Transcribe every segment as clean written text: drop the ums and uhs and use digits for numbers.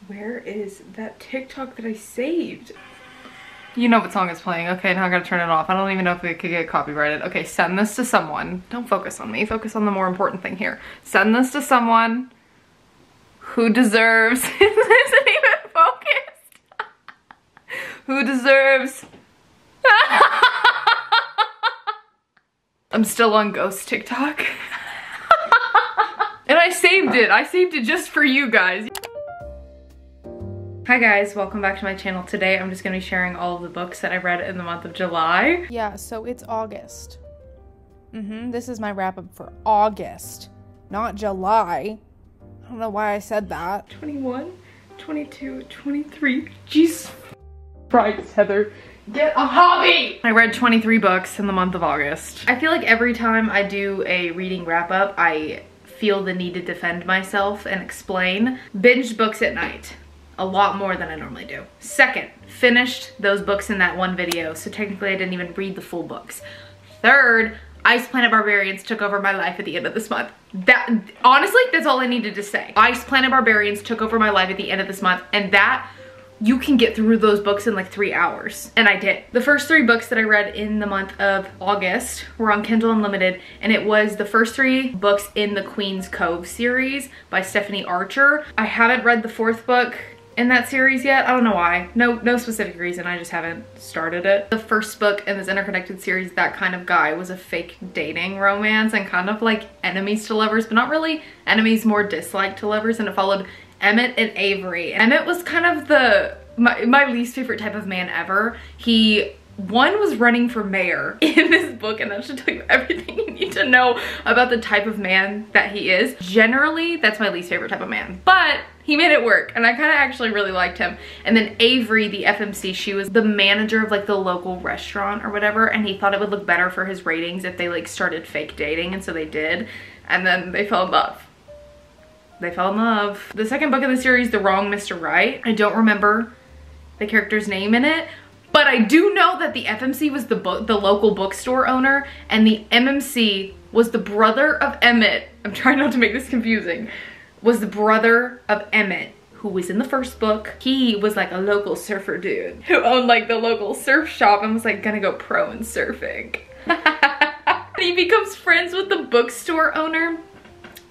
Where is that TikTok that I saved? You know what song is playing. Okay, now I gotta turn it off. I don't even know if it could get copyrighted. Okay, send this to someone. Don't focus on me. Focus on the more important thing here. Send this to someone who deserves... This isn't even focused. Who deserves... I'm still on ghost TikTok. And I saved it. I saved it just for you guys. Hi guys, welcome back to my channel. Today I'm just gonna be sharing all of the books that I read in the month of July. Yeah, so it's August. This is my wrap up for August, not July. I don't know why I said that. 21, 22, 23. Jeez. Christ, Heather. Get a hobby! I read 23 books in the month of August. I feel like every time I do a reading wrap up, I feel the need to defend myself and explain. Binged books at night. A lot more than I normally do. Second, finished those books in that one video, so technically I didn't even read the full books. Third, Ice Planet Barbarians took over my life at the end of this month. That, honestly, that's all I needed to say. Ice Planet Barbarians took over my life at the end of this month, and that, you can get through those books in like 3 hours, and I did. The first 3 books that I read in the month of August were on Kindle Unlimited, and it was the first 3 books in the Queen's Cove series by Stephanie Archer. I haven't read the 4th book in that series yet. I don't know why. No specific reason. I just haven't started it. The first book in this interconnected series, That Kind of Guy, was a fake dating romance and kind of like enemies to lovers, but not really enemies, more dislike to lovers, and it followed Emmett and Avery. Emmett was kind of my least favorite type of man ever. One was running for mayor in this book, and that should tell you everything you need to know about the type of man that he is. Generally, that's my least favorite type of man, but he made it work, and I kind of actually really liked him. And then Avery, the FMC, she was the manager of like the local restaurant or whatever, and he thought it would look better for his ratings if they like started fake dating, and so they did, and then they fell in love. They fell in love. The second book in the series, The Wrong Mr. Right, I don't remember the character's name in it, but I do know that the FMC was the local bookstore owner, and the MMC was the brother of Emmett. I'm trying not to make this confusing. Was the brother of Emmett, who was in the first book. He was like a local surfer dude who owned like the local surf shop and was like gonna go pro in surfing. He becomes friends with the bookstore owner,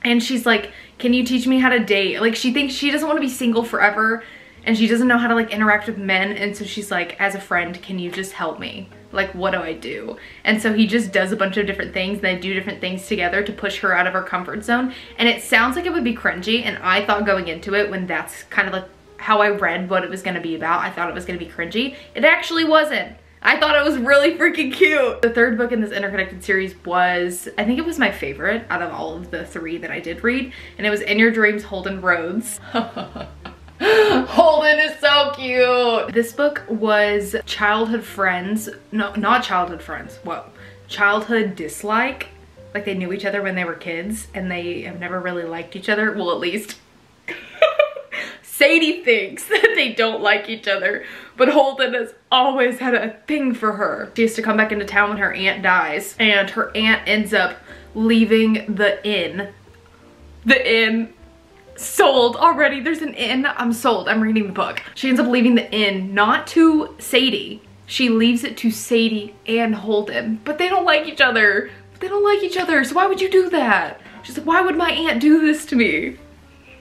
and she's like, can you teach me how to date? Like, she thinks she doesn't want to be single forever, and she doesn't know how to like interact with men, and so she's like, as a friend, can you just help me? Like, what do I do? And so he just does a bunch of different things, and they do different things together to push her out of her comfort zone. And it sounds like it would be cringy, and I thought going into it, when that's kind of like how I read what it was gonna be about, I thought it was gonna be cringy. It actually wasn't. I thought it was really freaking cute. The third book in this interconnected series was, I think it was my favorite out of all of the 3 that I did read, and it was In Your Dreams, Holden Rhodes. Holden is so cute. This book was childhood friends, no, not childhood friends, whoa, childhood dislike. Like, they knew each other when they were kids, and they have never really liked each other. Well, at least Sadie thinks that they don't like each other, but Holden has always had a thing for her. She has to come back into town when her aunt dies, and her aunt ends up leaving the inn. The inn. Sold already. There's an inn. I'm sold. I'm reading the book. She ends up leaving the inn, not to Sadie. She leaves it to Sadie and Holden, but they don't like each other. They don't like each other, so why would you do that? She's like, why would my aunt do this to me?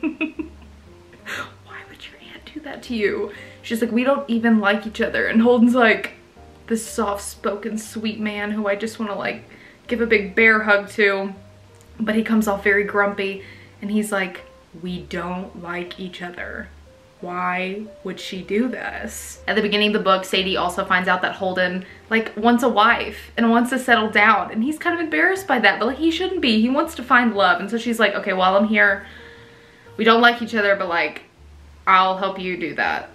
Why would your aunt do that to you? She's like, we don't even like each other. And Holden's like, this soft-spoken, sweet man who I just want to like give a big bear hug to, but he comes off very grumpy, and he's like, we don't like each other. Why would she do this? At the beginning of the book, Sadie also finds out that Holden like wants a wife and wants to settle down, and he's kind of embarrassed by that, but like he shouldn't be. He wants to find love. And so she's like, okay, while I'm here, we don't like each other, but like I'll help you do that.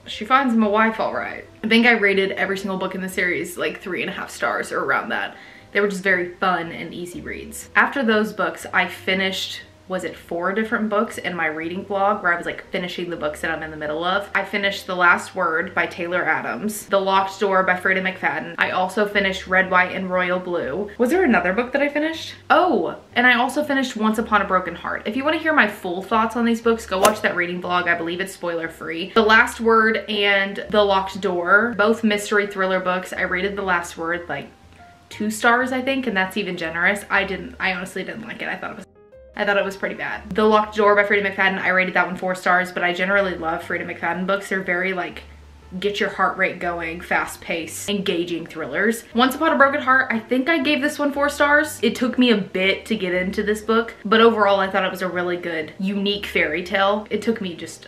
She finds him a wife, all right. I think I rated every single book in the series like 3.5 stars or around that. They were just very fun and easy reads. After those books, I finished was it 4 different books in my reading vlog where I was like finishing the books that I'm in the middle of. I finished The Last Word by Taylor Adams, The Locked Door by Frieda McFadden. I also finished Red, White, and Royal Blue. Was there another book that I finished? Oh, and I also finished Once Upon a Broken Heart. If you want to hear my full thoughts on these books, go watch that reading vlog. I believe it's spoiler free. The Last Word and The Locked Door, both mystery thriller books. I rated The Last Word like 2 stars, I think, and that's even generous. I honestly didn't like it. I thought it was pretty bad. The Locked Door by Frieda McFadden, I rated that one 4 stars, but I generally love Frieda McFadden books. They're very like, get your heart rate going, fast paced, engaging thrillers. Once Upon a Broken Heart, I think I gave this one 4 stars. It took me a bit to get into this book, but overall I thought it was a really good, unique fairy tale. It took me just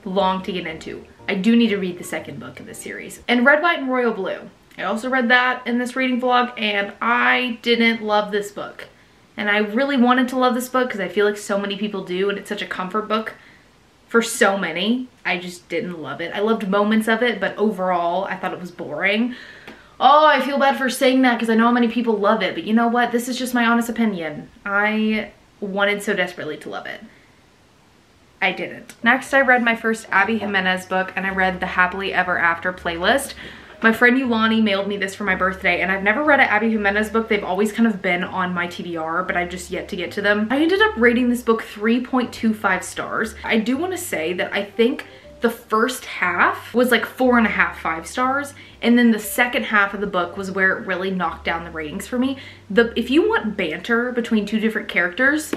long to get into. I do need to read the second book in this series. And Red, White, and Royal Blue. I also read that in this reading vlog, and I didn't love this book. And I really wanted to love this book because I feel like so many people do, and it's such a comfort book for so many. I just didn't love it. I loved moments of it, but overall I thought it was boring. Oh, I feel bad for saying that because I know how many people love it, but you know what? This is just my honest opinion. I wanted so desperately to love it. I didn't. Next, I read my first Abby Jimenez book, and I read The Happily Ever After playlist. My friend Yulani mailed me this for my birthday, and I've never read an Abby Jimenez book. They've always kind of been on my TBR, but I've just yet to get to them. I ended up rating this book 3.25 stars. I do want to say that I think the first half was like 4.5, 5 stars, and then the second half of the book was where it really knocked down the ratings for me. If you want banter between 2 different characters,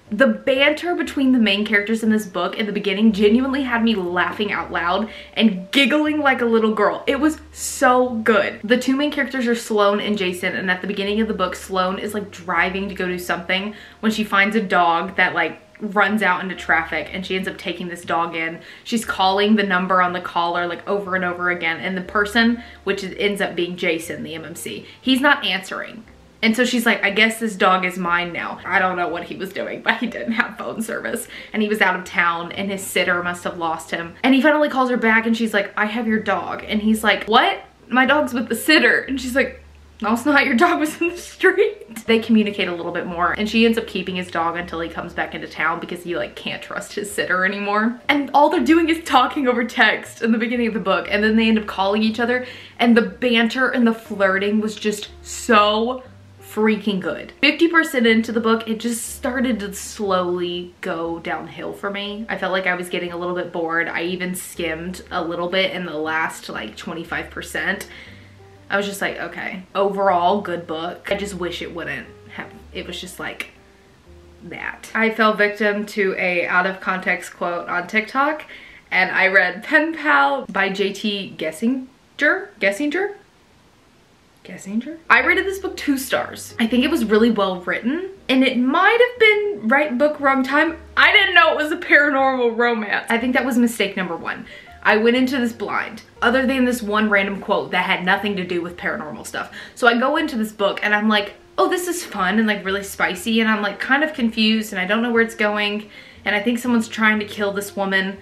the banter between the main characters in this book in the beginning genuinely had me laughing out loud and giggling like a little girl. It was so good. The 2 main characters are Sloane and Jason, and at the beginning of the book, Sloane is like driving to go do something when she finds a dog that like runs out into traffic, and she ends up taking this dog in. She's calling the number on the collar like over and over again, and the person, which ends up being Jason, the MMC, he's not answering. And so she's like, I guess this dog is mine now. I don't know what he was doing, but he didn't have phone service and he was out of town, and his sitter must have lost him. And he finally calls her back and she's like, I have your dog. And he's like, what? My dog's with the sitter. And she's like, no, it's not. Your dog was in the street. They communicate a little bit more, and she ends up keeping his dog until he comes back into town because he like can't trust his sitter anymore. And all they're doing is talking over text in the beginning of the book, and then they end up calling each other, and the banter and the flirting was just so freaking good. 50% into the book, it just started to slowly go downhill for me. I felt like I was getting a little bit bored. I even skimmed a little bit in the last like 25%. I was just like, okay, overall good book. I just wish it wouldn't have, it was just like that. I fell victim to a out of context quote on TikTok, and I read Pen Pal by JT Gessinger? I rated this book 2 stars. I think it was really well written, and it might have been right book, wrong time. I didn't know it was a paranormal romance. I think that was mistake number 1. I went into this blind, other than this one random quote that had nothing to do with paranormal stuff. So I go into this book and I'm like, oh, this is fun and like really spicy, and I'm like kind of confused and I don't know where it's going, and I think someone's trying to kill this woman.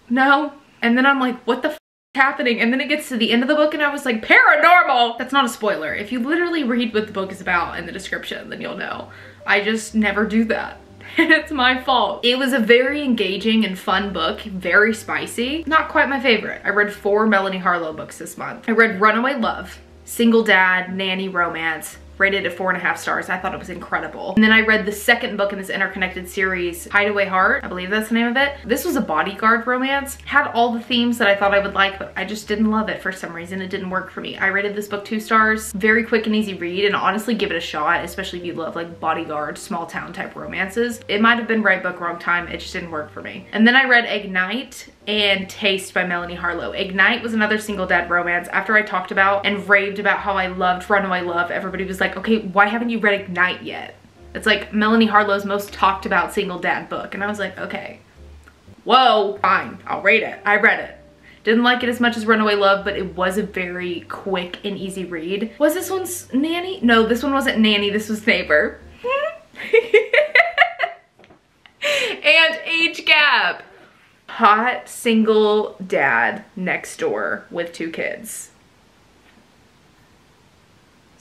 No. And then I'm like, what the f happening? And then it gets to the end of the book and I was like, paranormal! That's not a spoiler. If you literally read what the book is about in the description, then you'll know. I just never do that. It's my fault. It was a very engaging and fun book, very spicy. Not quite my favorite. I read 4 Melanie Harlow books this month. I read Runaway Love, Single Dad, Nanny Romance, rated at 4.5 stars. I thought it was incredible. And then I read the second book in this interconnected series, Hideaway Heart. I believe that's the name of it. This was a bodyguard romance. Had all the themes that I thought I would like, but I just didn't love it for some reason. It didn't work for me. I rated this book 2 stars. Very quick and easy read, and honestly give it a shot, especially if you love like bodyguard, small town type romances. It might have been right book, wrong time. It just didn't work for me. And then I read Ignite and Taste by Melanie Harlow. Ignite was another single dad romance. After I talked about and raved about how I loved Runaway Love, everybody was like, okay, why haven't you read Ignite yet? It's like Melanie Harlow's most talked about single dad book. And I was like, okay, whoa, fine, I'll rate it. I read it. Didn't like it as much as Runaway Love, but it was a very quick and easy read. Was this one's Nanny? No, this one wasn't Nanny, this was Neighbor. And Age Gap. Hot single dad next door with 2 kids.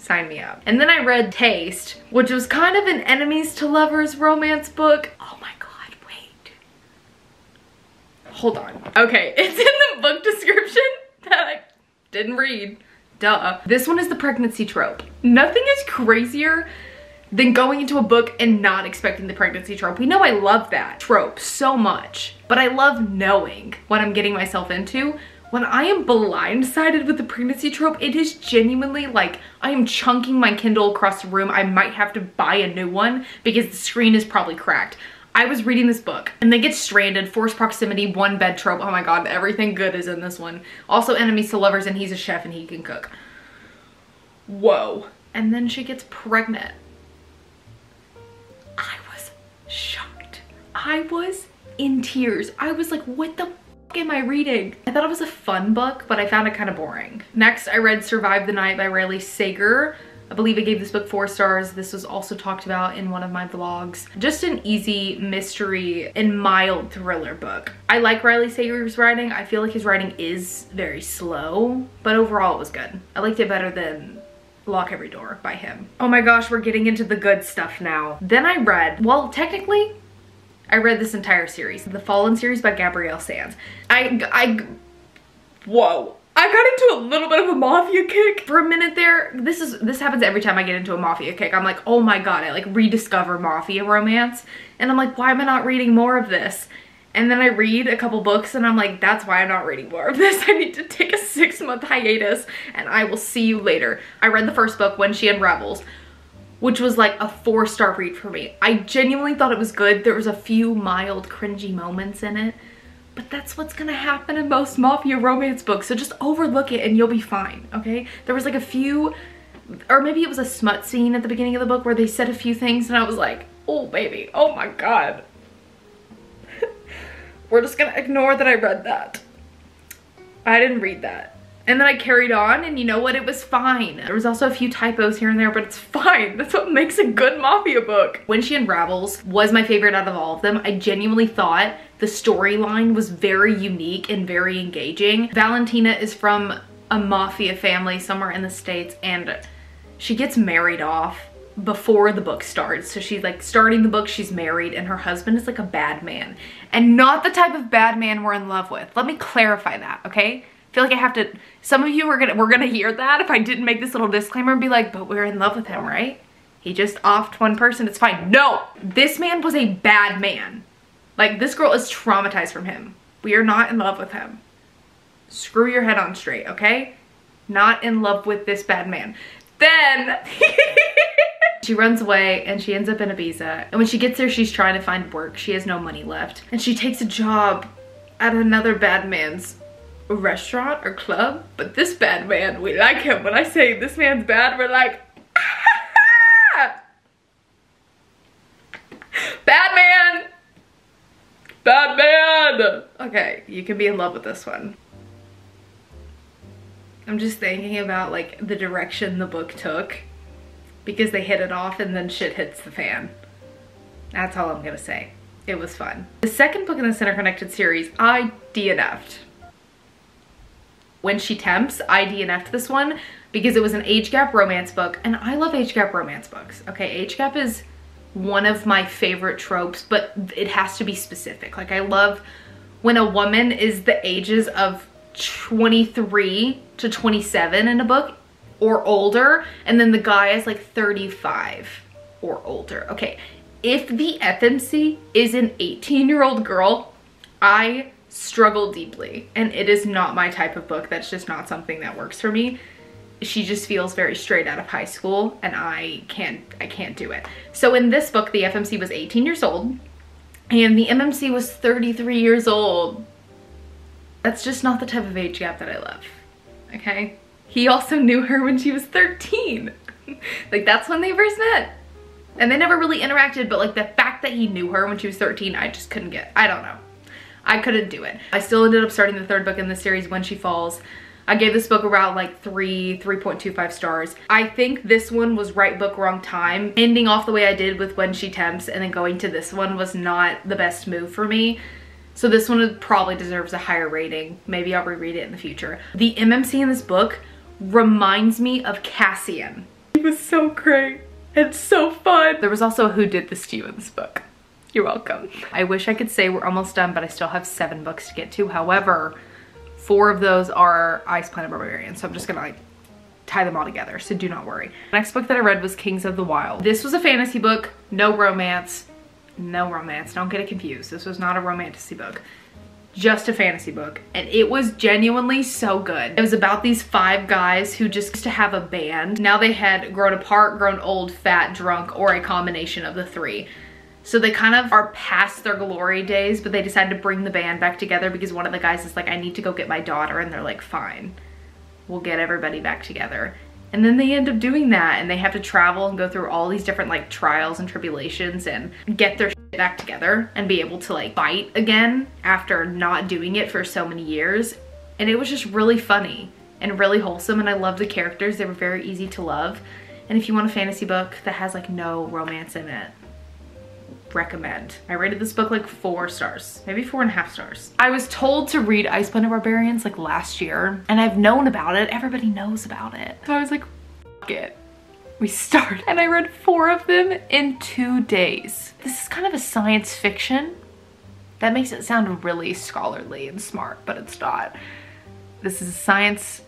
sign me up. And then I read Taste, which was kind of an enemies to lovers romance book. Oh my God, wait. Hold on. Okay, it's in the book description that I didn't read. Duh. This one is the pregnancy trope. Nothing is crazier than going into a book and not expecting the pregnancy trope. We know I love that trope so much, but I love knowing what I'm getting myself into. When I am blindsided with the pregnancy trope, it is genuinely like I am chunking my Kindle across the room. I might have to buy a new one because the screen is probably cracked. I was reading this book and they get stranded, forced proximity, one bed trope. Oh my God, everything good is in this one. Also enemies to lovers, and he's a chef and he can cook. Whoa. And then she gets pregnant. I was shocked. I was in tears. I was like, what the f am I reading? I thought it was a fun book, but I found it kind of boring. Next, I read Survive the Night by Riley Sager. I believe I gave this book 4 stars. This was also talked about in one of my vlogs. Just an easy mystery and mild thriller book. I like Riley Sager's writing. I feel like his writing is very slow, but overall it was good. I liked it better than Lock Every Door by him. Oh my gosh, we're getting into the good stuff now. Then I read, well, technically, I read this entire series, the Fallen series by Gabrielle Sands. Whoa. I got into a little bit of a mafia kick for a minute there. This happens every time I get into a mafia kick. I'm like, oh my God, I like rediscover mafia romance. And I'm like, why am I not reading more of this? And then I read a couple books and I'm like, that's why I'm not reading more of this. I need to take a 6-month hiatus and I will see you later. I read the first book, When She Unravels, which was like a 4-star read for me. I genuinely thought it was good. There was a few mild cringy moments in it, but that's what's gonna happen in most mafia romance books. So just overlook it and you'll be fine, okay? There was like a few, or maybe it was a smut scene at the beginning of the book where they said a few things and I was like, oh baby, oh my God. We're just gonna ignore that I read that. I didn't read that. And then I carried on and you know what, it was fine. There was also a few typos here and there, but it's fine. That's what makes a good mafia book. When She Unravels was my favorite out of all of them. I genuinely thought the storyline was very unique and very engaging. Valentina is from a mafia family somewhere in the States and she gets married off before the book starts. So she's like starting the book, she's married, and her husband is like a bad man. And not the type of bad man we're in love with. Let me clarify that, okay? I feel like I have to, some of you were gonna hear that if I didn't make this little disclaimer and be like, but we're in love with him, right? He just offed one person, it's fine. No, this man was a bad man. Like, this girl is traumatized from him. We are not in love with him. Screw your head on straight, okay? Not in love with this bad man. Then she runs away and she ends up in Ibiza. And when she gets there, she's trying to find work. She has no money left. And she takes a job at another bad man's restaurant or club. But this bad man, we like him. When I say this man's bad, we're like, ah! Bad man! Bad man! Okay, you can be in love with this one. I'm just thinking about like the direction the book took because they hit it off and then shit hits the fan. That's all I'm gonna say. It was fun. The second book in the Center Connected series, I DNF'd. When She Tempts, I DNF'd this one because it was an age gap romance book, and I love age gap romance books. Okay, age gap is one of my favorite tropes, but it has to be specific. Like, I love when a woman is the ages of 23 to 27 in a book or older, and then the guy is like 35 or older. Okay, if the FMC is an 18-year-old girl, I struggle deeply, and it is not my type of book. That's just not something that works for me. She just feels very straight out of high school, and I can't do it. So in this book, the FMC was 18 years old and the MMC was 33 years old. That's just not the type of age gap that I love, okay? He also knew her when she was 13. Like, that's when they first met. And they never really interacted, but like the fact that he knew her when she was 13, I just couldn't get, I don't know. I couldn't do it. I still ended up starting the third book in the series, When She Falls. I gave this book around like 3.25 stars. I think this one was right book, wrong time. Ending off the way I did with When She Tempts and then going to this one was not the best move for me. So this one probably deserves a higher rating. Maybe I'll reread it in the future. The MMC in this book reminds me of Cassian. was so great and so fun. There was also a Who Did This to You in this book. You're welcome. I wish I could say we're almost done, but I still have 7 books to get to. However, 4 of those are Ice Planet Barbarians, so I'm just gonna like tie them all together, so do not worry. Next book that I read was Kings of the Wyld. This was a fantasy book, no romance. No romance, don't get it confused. This was not a romantasy book, just a fantasy book, and it was genuinely so good. It was about these 5 guys who just used to have a band. Now they had grown apart, grown old, fat, drunk, or a combination of the 3. So they kind of are past their glory days, but they decided to bring the band back together because one of the guys is like, I need to go get my daughter, and they're like, fine, we'll get everybody back together. And then they end up doing that, and they have to travel and go through all these different like trials and tribulations and get their shit back together and be able to like fight again after not doing it for so many years. And it was just really funny and really wholesome, and I loved the characters. They were very easy to love. And if you want a fantasy book that has like no romance in it, recommend. I rated this book like 4 stars, maybe 4.5 stars. I was told to read Ice Planet Barbarians like last year, and I've known about it. Everybody knows about it. So I was like, fuck it. We started, and I read 4 of them in 2 days. This is kind of a science fiction. That makes it sound really scholarly and smart, but it's not. This is science.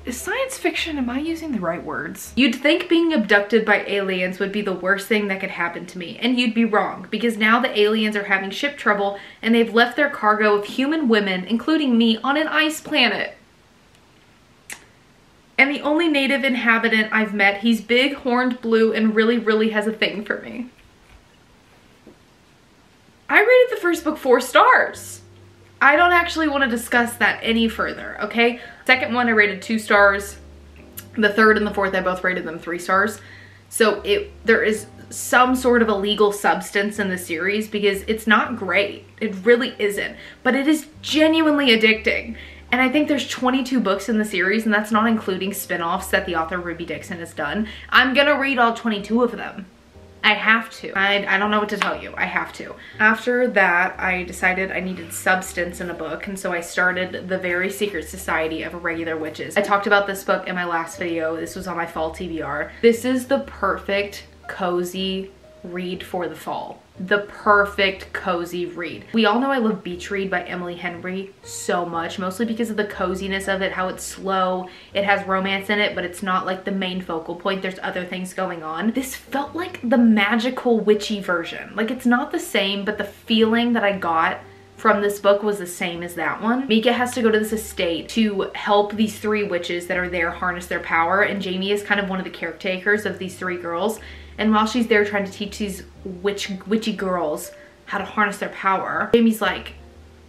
Is science fiction, am I using the right words? You'd think being abducted by aliens would be the worst thing that could happen to me, and you'd be wrong, because now the aliens are having ship trouble and they've left their cargo of human women, including me, on an ice planet. And the only native inhabitant I've met, he's big, horned, blue, and really has a thing for me. I rated the first book 4 stars. I don't actually want to discuss that any further, okay? Second one I rated 2 stars. The third and the fourth I both rated them 3 stars. So there is some sort of illegal substance in the series because it's not great. It really isn't. But it is genuinely addicting. And I think there's 22 books in the series, and that's not including spin-offs that the author Ruby Dixon has done. I'm gonna read all 22 of them. I have to. I don't know what to tell you. I have to. After that, I decided I needed substance in a book, and so I started The Very Secret Society of Irregular Witches. I talked about this book in my last video. This was on my fall TBR. This is the perfect cozy read for the fall. The perfect cozy read. We all know I love Beach Read by Emily Henry so much, mostly because of the coziness of it, how it's slow, it has romance in it, but it's not like the main focal point. There's other things going on. This felt like the magical witchy version. Like, it's not the same, but the feeling that I got from this book was the same as that one. Mika has to go to this estate to help these 3 witches that are there harness their power, and Jamie is kind of one of the caretakers of these 3 girls. And while she's there trying to teach these witchy girls how to harness their power, Jamie's like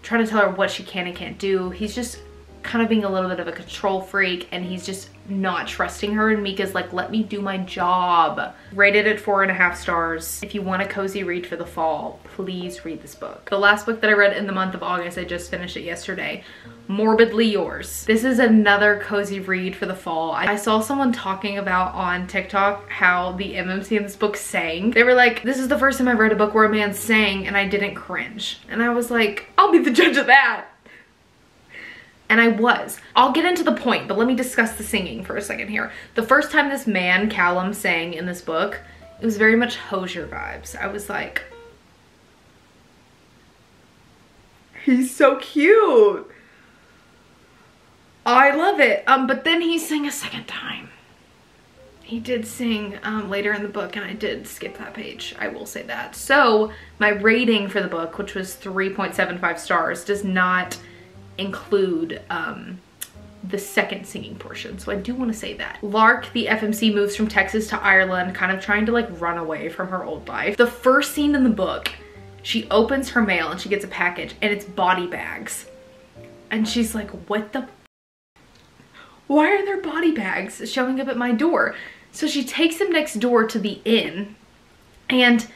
trying to tell her what she can and can't do. He's just kind of being a little bit of a control freak, and he's just not trusting her, and Mika's like, let me do my job. Rated at 4.5 stars. If you want a cozy read for the fall, please read this book. The last book that I read in the month of August, I just finished it yesterday, Morbidly Yours. This is another cozy read for the fall. I saw someone talking about on TikTok how the MMC in this book sang. They were like, this is the first time I've read a book where a man sang and I didn't cringe. And I was like, I'll be the judge of that. And I was. I'll get into the point, but let me discuss the singing for a second here. The first time this man, Callum, sang in this book, it was very much Hosier vibes. I was like, he's so cute. I love it. But then he sang a second time. He did sing later in the book, and I did skip that page. I will say that. So my rating for the book, which was 3.75 stars, does not include the second singing portion, so I do want to say that. Lark, the FMC, moves from Texas to Ireland, kind of trying to like run away from her old life. The first scene in the book, she opens her mail and she gets a package, and it's body bags, and she's like, what the why are there body bags showing up at my door? So she takes them next door to the inn, and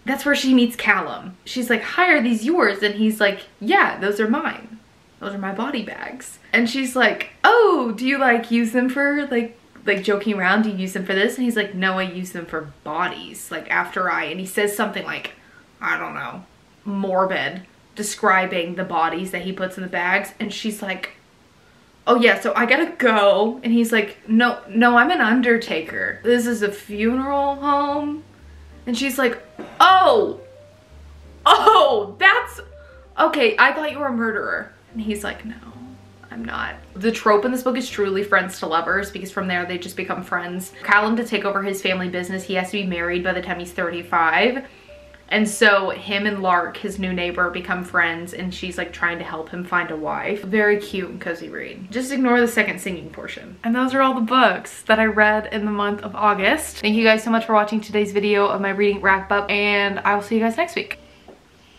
that's where she meets Callum. She's like, hi, are these yours? And he's like, yeah, those are mine. Those are my body bags. And she's like, oh, do you like use them for like joking around? Do you use them for this? And he's like, no, I use them for bodies. Like after and he says something like, I don't know, morbid, describing the bodies that he puts in the bags. And she's like, oh yeah, so I gotta go. And he's like, no, I'm an undertaker. This is a funeral home. And she's like, oh, that's, okay, I thought you were a murderer. And he's like, no, I'm not. The trope in this book is truly friends to lovers, because from there they just become friends. Callum, to take over his family business, he has to be married by the time he's 35. And so him and Lark, his new neighbor, become friends, and she's like trying to help him find a wife. Very cute and cozy read. Just ignore the second singing portion. And those are all the books that I read in the month of August. Thank you guys so much for watching today's video of my reading wrap up, and I will see you guys next week.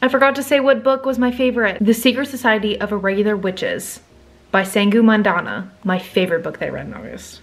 I forgot to say what book was my favorite. The Secret Society of Irregular Witches by Sangu Mandanna. My favorite book that I read in August.